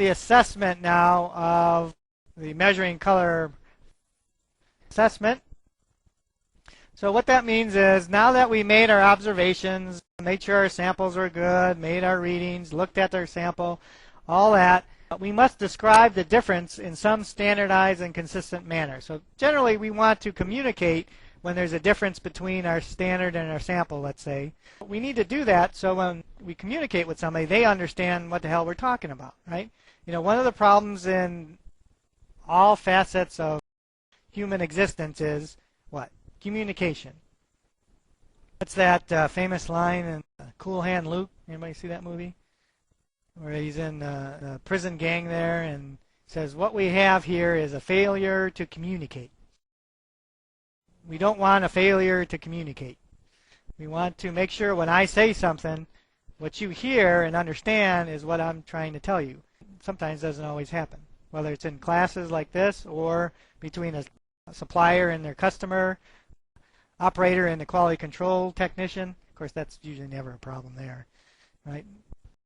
the assessment now of the measuring color assessment. So what that means is now that we made our observations, made sure our samples were good, made our readings, looked at their sample, all that, we must describe the difference in some standardized and consistent manner. So generally we want to communicate when there's a difference between our standard and our sample, let's say. We need to do that so when we communicate with somebody, they understand what the hell we're talking about, right? You know, one of the problems in all facets of human existence is what? Communication. What's that famous line in Cool Hand Luke? Anybody see that movie? Where he's in a prison gang there and says, what we have here is a failure to communicate. We don't want a failure to communicate. We want to make sure when I say something, what you hear and understand is what I'm trying to tell you. Sometimes it doesn't always happen, whether it's in classes like this or between a supplier and their customer, operator and the quality control technician. Of course, that's usually never a problem there, right?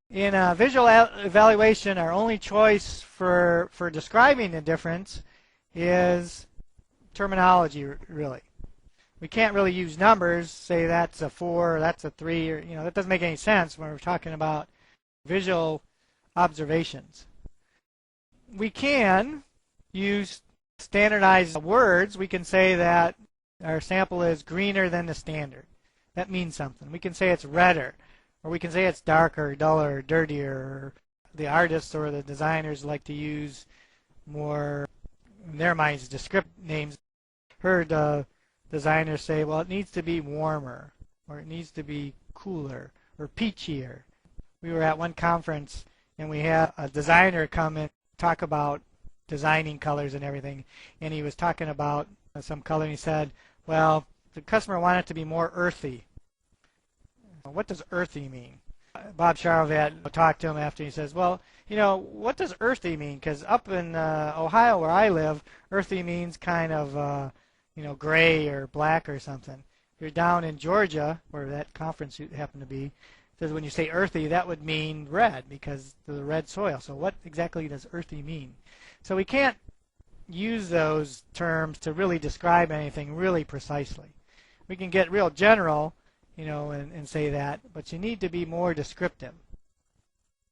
In visual evaluation, our only choice for describing the difference is terminology, really. We can't really use numbers, say that's a 4 or that's a 3, or, you know, that doesn't make any sense when we're talking about visual observations. We can use standardized words. We can say that our sample is greener than the standard. That means something. We can say it's redder, or we can say it's darker, duller, dirtier. Or the artists or the designers like to use more, in their minds, descriptive names. Heard designers say, well, it needs to be warmer, or it needs to be cooler, or peachier. We were at one conference, and we had a designer come and talk about designing colors and everything, and he was talking about some color, and he said, well, the customer wanted it to be more earthy. What does earthy mean? Bob Charlvat talked to him after, he says, well, you know, what does earthy mean? Because up in Ohio where I live, earthy means kind of, you know, gray or black or something. If you're down in Georgia, where that conference happened to be, says when you say earthy, that would mean red because of the red soil. So what exactly does earthy mean? So we can't use those terms to really describe anything really precisely. We can get real general, you know, and say that, but you need to be more descriptive.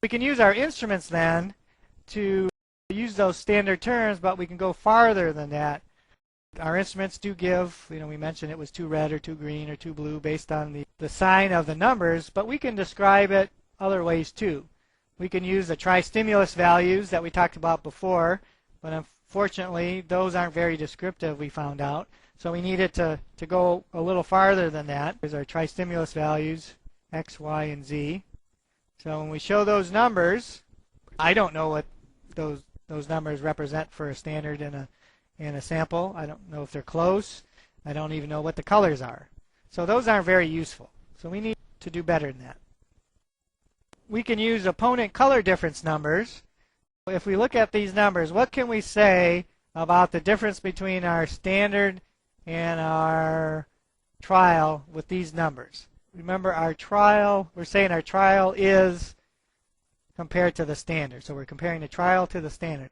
We can use our instruments then to use those standard terms, but we can go farther than that. Our instruments do give, you know, we mentioned it was too red or too green or too blue based on the sign of the numbers, but we can describe it other ways too. We can use the tri-stimulus values that we talked about before, but unfortunately those aren't very descriptive, we found out. So we needed to go a little farther than that. There's our tri-stimulus values, X, Y, and Z. So when we show those numbers, I don't know what those numbers represent for a standard and a sample. I don't know if they're close. I don't even know what the colors are. So those aren't very useful. So we need to do better than that. We can use opponent color difference numbers. If we look at these numbers, what can we say about the difference between our standard and our trial with these numbers? Remember, our trial, we're saying our trial is compared to the standard. So we're comparing the trial to the standard.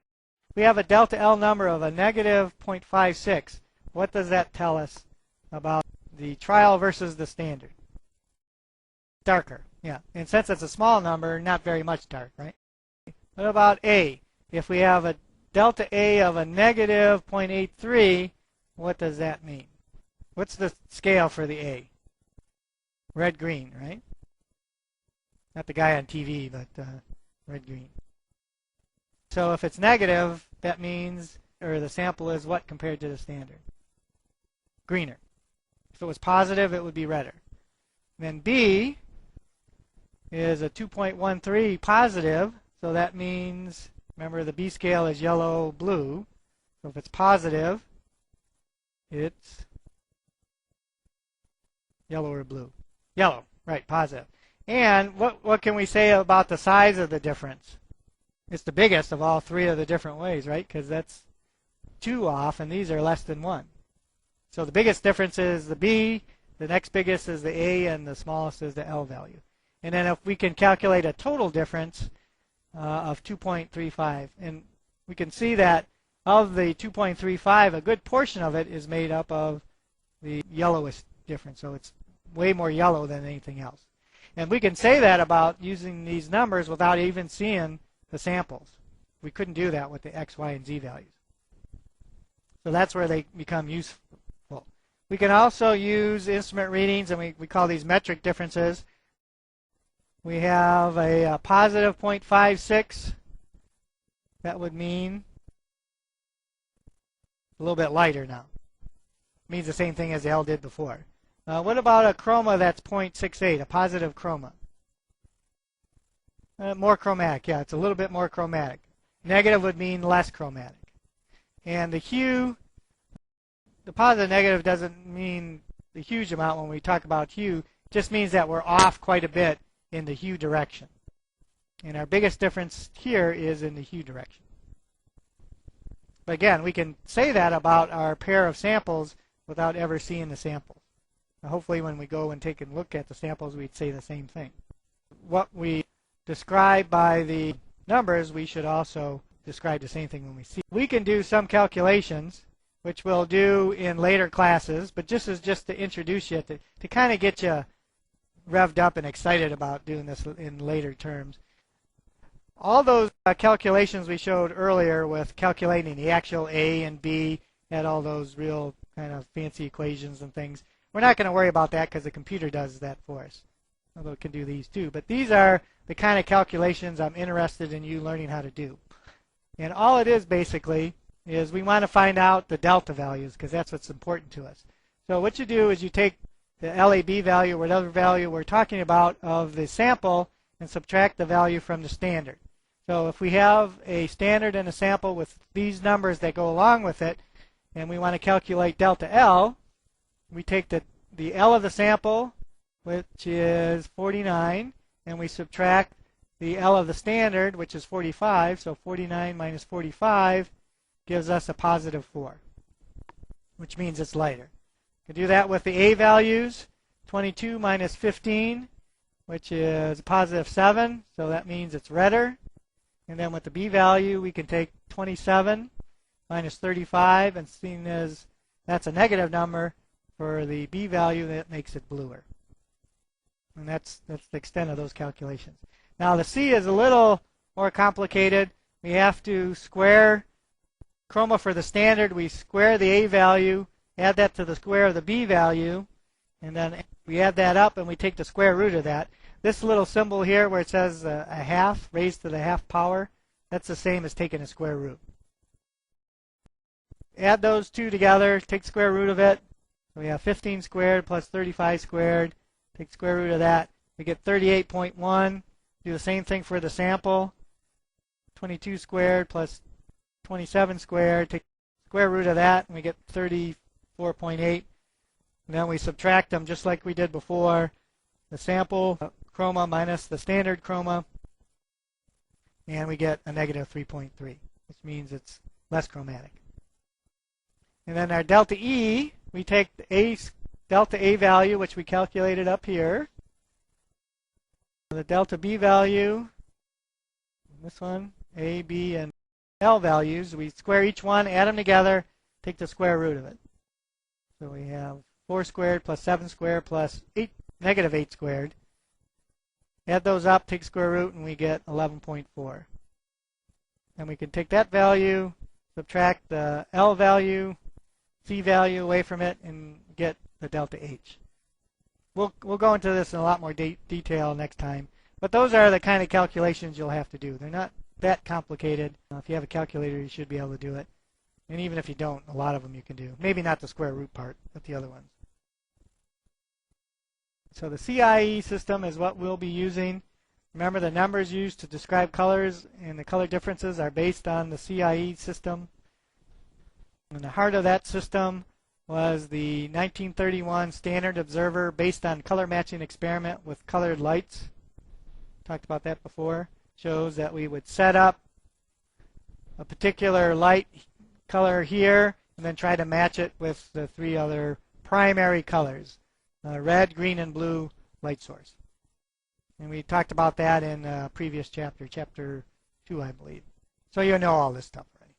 We have a delta L number of a negative 0.56. What does that tell us about the trial versus the standard? Darker, yeah. And since it's a small number, not very much dark, right? What about A? If we have a delta A of a negative 0.83, what does that mean? What's the scale for the A? Red-green, right? Not the guy on TV, but red-green. So if it's negative, that means, or the sample is what compared to the standard? Greener. If it was positive, it would be redder. Then B is a 2.13 positive, so that means, remember the B scale is yellow-blue, so if it's positive, it's yellow or blue. Yellow, right, positive. And what can we say about the size of the difference? It's the biggest of all three of the different ways, right? Because that's 2 off, and these are less than 1. So the biggest difference is the B, the next biggest is the A, and the smallest is the L value. And then if we can calculate a total difference, of 2.35. And we can see that of the 2.35, a good portion of it is made up of the yellowish difference. So it's way more yellow than anything else. And we can say that about using these numbers without even seeing the samples. We couldn't do that with the x, y, and z values. So that's where they become useful. We can also use instrument readings, and we call these metric differences. We have a positive 0.56. That would mean a little bit lighter now. It means the same thing as L did before. What about a chroma that's 0.68, a positive chroma? More chromatic, yeah, it's a little bit more chromatic. Negative would mean less chromatic. And the hue, the positive negative doesn't mean the huge amount when we talk about hue. It just means that we're off quite a bit in the hue direction. And our biggest difference here is in the hue direction. But again, we can say that about our pair of samples without ever seeing the samples. Now, hopefully when we go and take a look at the samples, we'd say the same thing. What we describe by the numbers, we should also describe the same thing when we see. We can do some calculations, which we'll do in later classes, but just to introduce you, to kind of get you revved up and excited about doing this in later terms. All those calculations we showed earlier with calculating the actual A and B, had all those real kind of fancy equations and things. We're not going to worry about that because the computer does that for us, although it can do these too. But these are the kind of calculations I'm interested in you learning how to do. And all it is basically is we want to find out the delta values because that's what's important to us. So what you do is you take the LAB value, whatever value we're talking about of the sample, and subtract the value from the standard. So if we have a standard and a sample with these numbers that go along with it, and we want to calculate delta L, we take the L of the sample, which is 49, and we subtract the L of the standard, which is 45. So 49 minus 45 gives us a positive 4, which means it's lighter. We can do that with the A values, 22 minus 15, which is positive 7, so that means it's redder. And then with the B value, we can take 27 minus 35, and seeing as that's a negative number for the B value, that makes it bluer. And that's the extent of those calculations. Now the C is a little more complicated. We have to square chroma for the standard. We square the A value, add that to the square of the B value, and then we add that up and we take the square root of that. This little symbol here where it says a half raised to the half power, that's the same as taking a square root. Add those two together, take square root of it. So we have 15 squared plus 35 squared. Take square root of that. We get 38.1. Do the same thing for the sample. 22 squared plus 27 squared. Take square root of that, and we get 34.8. And then we subtract them just like we did before. The sample chroma minus the standard chroma, and we get a negative 3.3, which means it's less chromatic. And then our delta E, we take the delta A value, which we calculated up here. The delta B value, this one, A, B, and L values, we square each one, add them together, take the square root of it. So we have 4 squared plus 7 squared plus negative 8 squared. Add those up, take square root, and we get 11.4. And we can take that value, subtract the L value, C value away from it, and get the delta H. We'll go into this in a lot more detail next time. But those are the kind of calculations you'll have to do. They're not that complicated. If you have a calculator, you should be able to do it. And even if you don't, a lot of them you can do. Maybe not the square root part, but the other ones. So the CIE system is what we'll be using. Remember, the numbers used to describe colors and the color differences are based on the CIE system. And the heart of that system was the 1931 Standard Observer based on color matching experiment with colored lights. Talked about that before. Shows that we would set up a particular light color here and then try to match it with the 3 other primary colors. Red, green, and blue light source. And we talked about that in a previous chapter, chapter 2, I believe. So you know all this stuff already.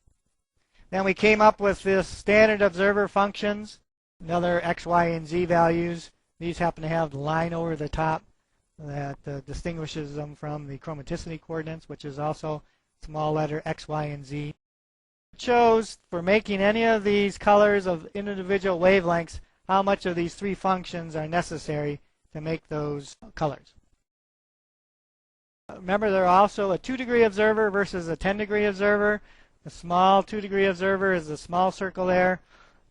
Then we came up with this standard observer functions, another x, y, and z values. These happen to have the line over the top that distinguishes them from the chromaticity coordinates, which is also small letter x, y, and z. It shows for making any of these colors of individual wavelengths how much of these 3 functions are necessary to make those colors. Remember, there are also a 2-degree observer versus a 10-degree observer. The small 2-degree observer is the small circle there.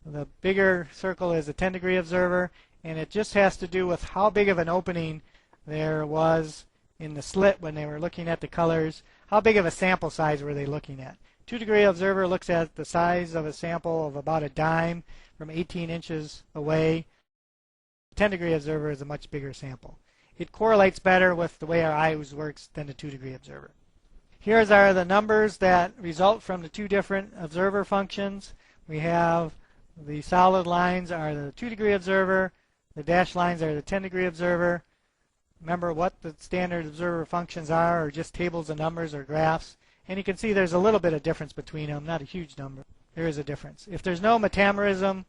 The bigger circle is a 10-degree observer, and it just has to do with how big of an opening there was in the slit when they were looking at the colors. How big of a sample size were they looking at? 2-degree observer looks at the size of a sample of about a dime from 18 inches away. 10-degree observer is a much bigger sample. It correlates better with the way our eyes works than the 2-degree observer. Here's the numbers that result from the 2 different observer functions. We have the solid lines are the 2-degree observer. The dashed lines are the 10-degree observer. Remember what the standard observer functions are just tables of numbers or graphs. And you can see there's a little bit of difference between them, not a huge number. There is a difference. If there's no metamerism,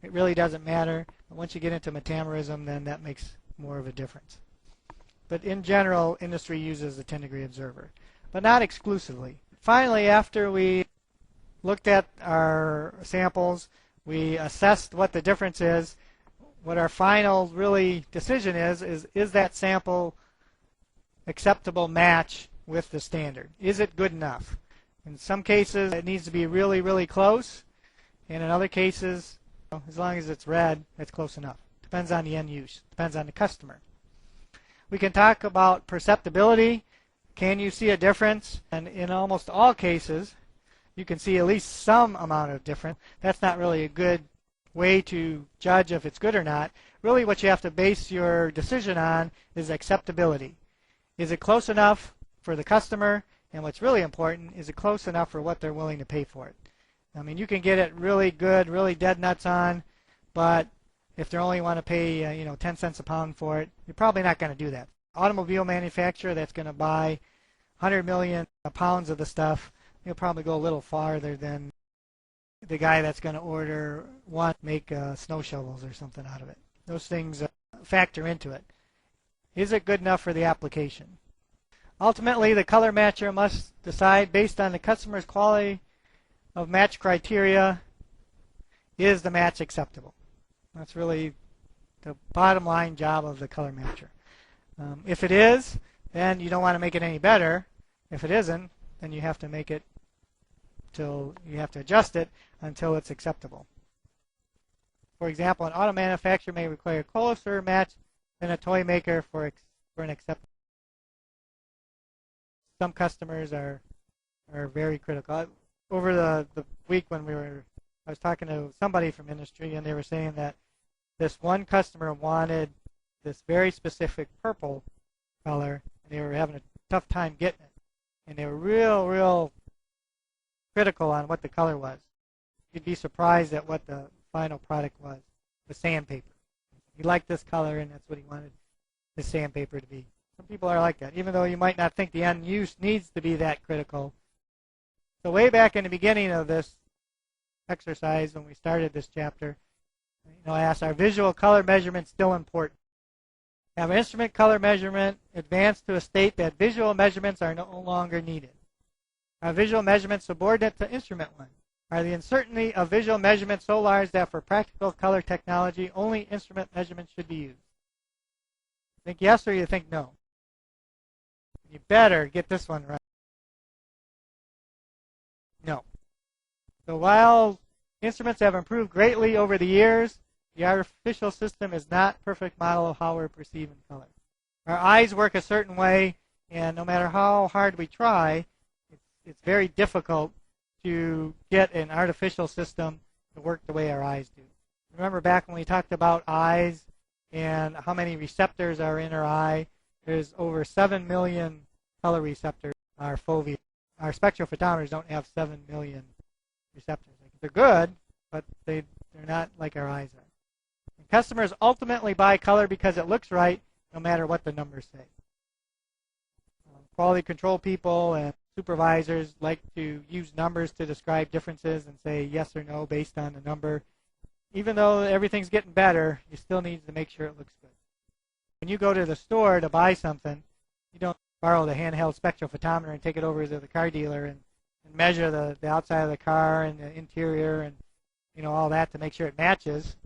it really doesn't matter. But once you get into metamerism, then that makes more of a difference. But in general, industry uses the 10-degree observer, but not exclusively. Finally, after we looked at our samples, we assessed what the difference is. What our final really decision is that sample acceptable match with the standard? Is it good enough? In some cases, it needs to be really, really close. And in other cases, as long as it's red, it's close enough. Depends on the end use. Depends on the customer. We can talk about perceptibility. Can you see a difference? And in almost all cases, you can see at least some amount of difference. That's not really a good way to judge if it's good or not. Really what you have to base your decision on is acceptability. Is it close enough for the customer? And what's really important, is it close enough for what they're willing to pay for it? I mean, you can get it really good, really dead nuts on, but if they only want to pay 10 cents a pound for it, you're probably not going to do that. Automobile manufacturer that's going to buy 100 million pounds of the stuff, you'll probably go a little farther than the guy that's going to order make snow shovels or something out of it. Those things factor into it. Is it good enough for the application? Ultimately, the color matcher must decide based on the customer's quality of match criteria, is the match acceptable? That's really the bottom line job of the color matcher. If it is, then you don't want to make it any better. If it isn't, then you have to make it adjust it until it's acceptable. For example, an auto manufacturer may require a closer match than a toy maker for an acceptable. Some customers are very critical. Over the week when I was talking to somebody from industry, and they were saying that this one customer wanted this very specific purple color, and they were having a tough time getting it. And they were real critical on what the color was. You'd be surprised at what the final product was, the sandpaper. He liked this color, and that's what he wanted the sandpaper to be. Some people are like that, even though you might not think the end use needs to be that critical. So way back in the beginning of this exercise, when we started this chapter, I asked, are visual color measurements still important? Have instrument color measurement advanced to a state that visual measurements are no longer needed? Are visual measurements subordinate to instrument one? Are the uncertainty of visual measurement so large that for practical color technology, only instrument measurements should be used? Think yes or you think no? You better get this one right. No. So while instruments have improved greatly over the years, the artificial system is not a perfect model of how we're perceiving color. Our eyes work a certain way, and no matter how hard we try, it's very difficult to get an artificial system to work the way our eyes do. Remember back when we talked about eyes and how many receptors are in our eye? There's over 7 million color receptors. Our fovea. Our spectrophotometers don't have 7 million receptors. They're good, but they're not like our eyes are. And customers ultimately buy color because it looks right, no matter what the numbers say. Quality control people and supervisors like to use numbers to describe differences and say yes or no based on the number. Even though everything's getting better, you still need to make sure it looks good. When you go to the store to buy something, you don't borrow the handheld spectrophotometer and take it over to the car dealer and measure the outside of the car and the interior and all that to make sure it matches.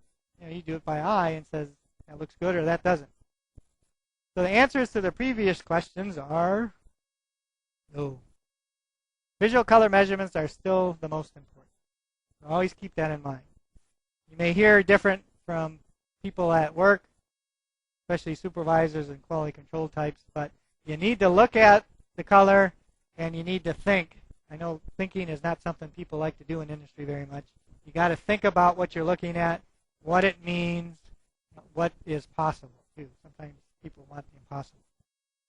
You do it by eye and says that looks good or that doesn't. So the answers to the previous questions are no. Visual color measurements are still the most important. So always keep that in mind. You may hear different from people at work, especially supervisors and quality control types, but you need to look at the color and you need to think. I know thinking is not something people like to do in industry very much. You got to think about what you're looking at, what it means, what is possible too. Sometimes people want the impossible.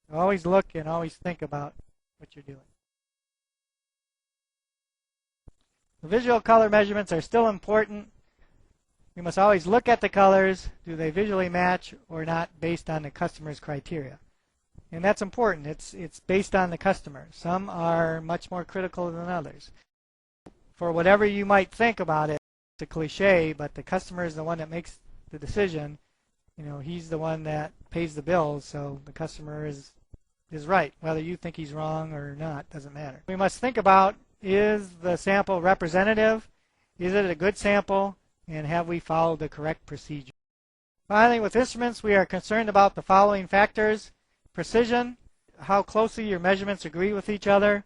So always look and always think about what you're doing. The visual color measurements are still important. We must always look at the colors. Do they visually match or not based on the customer's criteria? And that's important. It's based on the customer. Some are much more critical than others. For whatever you might think about it, it's a cliche, but the customer is the one that makes the decision. He's the one that pays the bills, so the customer is right. Whether you think he's wrong or not doesn't matter. We must think about, is the sample representative? Is it a good sample? And have we followed the correct procedure? Finally, with instruments, we are concerned about the following factors: precision, how closely your measurements agree with each other,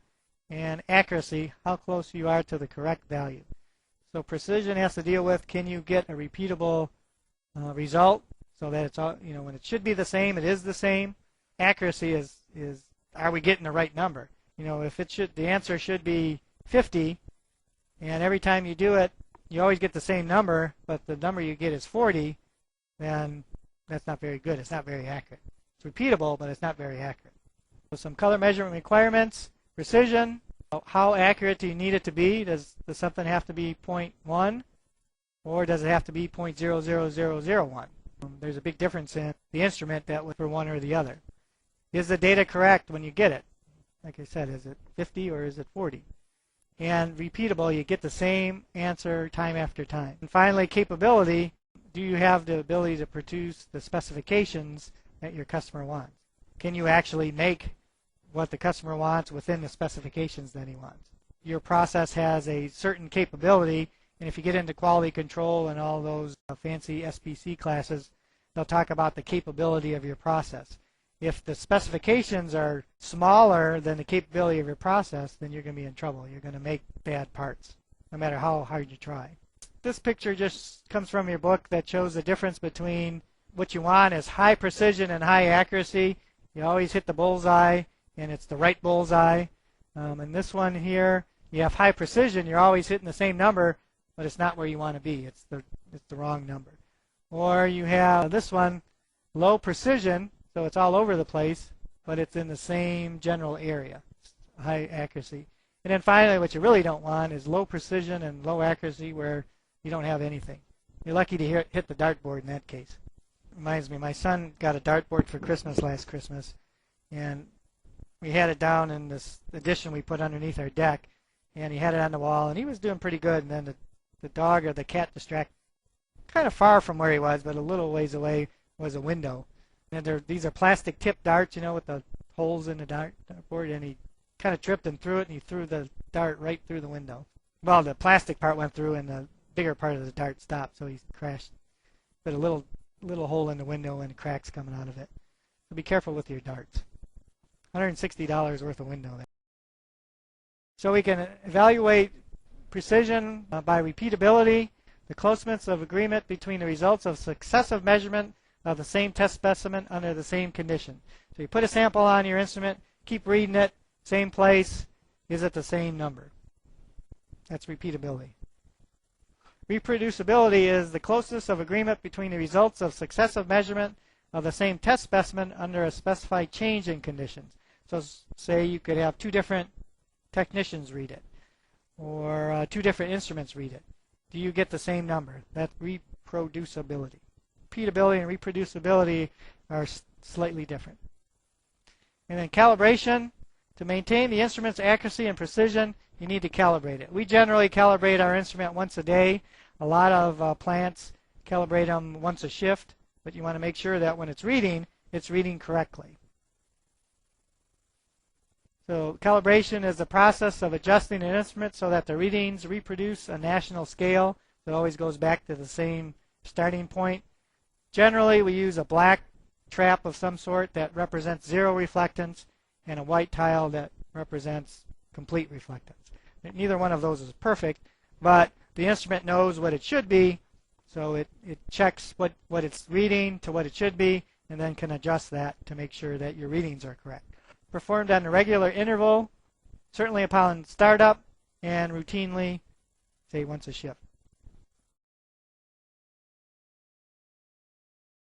and accuracy, how close you are to the correct value. So precision has to deal with, can you get a repeatable result so that it's all, when it should be the same, it is the same. Accuracy is are we getting the right number? If the answer should be 50, and every time you do it, you always get the same number, but the number you get is 40, then that's not very good. It's not very accurate. It's repeatable, but it's not very accurate. So some color measurement requirements: precision. How accurate do you need it to be? Does something have to be 0.1, or does it have to be 0.00001? There's a big difference in the instrument that for one or the other. Is the data correct when you get it? Like I said, is it 50 or is it 40? And repeatable, you get the same answer time after time. And finally, capability. Do you have the ability to produce the specifications that your customer wants? Can you actually make what the customer wants within the specifications that he wants? Your process has a certain capability, and if you get into quality control and all those fancy SPC classes, they'll talk about the capability of your process. If the specifications are smaller than the capability of your process, then you're going to be in trouble. You're going to make bad parts, no matter how hard you try. This picture just comes from your book that shows the difference between what you want is high precision and high accuracy. You always hit the bullseye, and it's the right bullseye. And this one here, you have high precision. You're always hitting the same number, but it's not where you want to be. It's the wrong number. Or you have this one, low precision. So it's all over the place, but it's in the same general area, high accuracy. And then finally, what you really don't want is low precision and low accuracy where you don't have anything. You're lucky to hit the dartboard in that case. Reminds me, my son got a dartboard for Christmas last Christmas, and we had it down in this addition we put underneath our deck, and he had it on the wall, and he was doing pretty good, and then the dog or the cat distracted. Kind of far from where he was, but a little ways away was a window. And these are plastic tip darts, with the holes in the dartboard, and he kind of tripped and threw it, and he threw the dart right through the window. Well, the plastic part went through, and the bigger part of the dart stopped, so he crashed. But a little hole in the window and cracks coming out of it. So be careful with your darts. $160 worth of window there. So we can evaluate precision by repeatability, the closeness of agreement between the results of successive measurement of the same test specimen under the same condition. So you put a sample on your instrument, keep reading it, same place, is it the same number? That's repeatability. Reproducibility is the closeness of agreement between the results of successive measurement of the same test specimen under a specified change in conditions. So say you could have two different technicians read it, or two different instruments read it. Do you get the same number? That's reproducibility. Repeatability and reproducibility are slightly different. And then calibration, To maintain the instrument's accuracy and precision, you need to calibrate it. We generally calibrate our instrument once a day. A lot of plants calibrate them once a shift, but you want to make sure that when it's reading correctly. So calibration is the process of adjusting an instrument so that the readings reproduce a national scale. So it always goes back to the same starting point. Generally, we use a black trap of some sort that represents zero reflectance and a white tile that represents complete reflectance. Neither one of those is perfect, but the instrument knows what it should be, so it checks what it's reading to what it should be, and then can adjust that to make sure that your readings are correct. Performed on a regular interval, certainly upon startup, and routinely, say once a shift.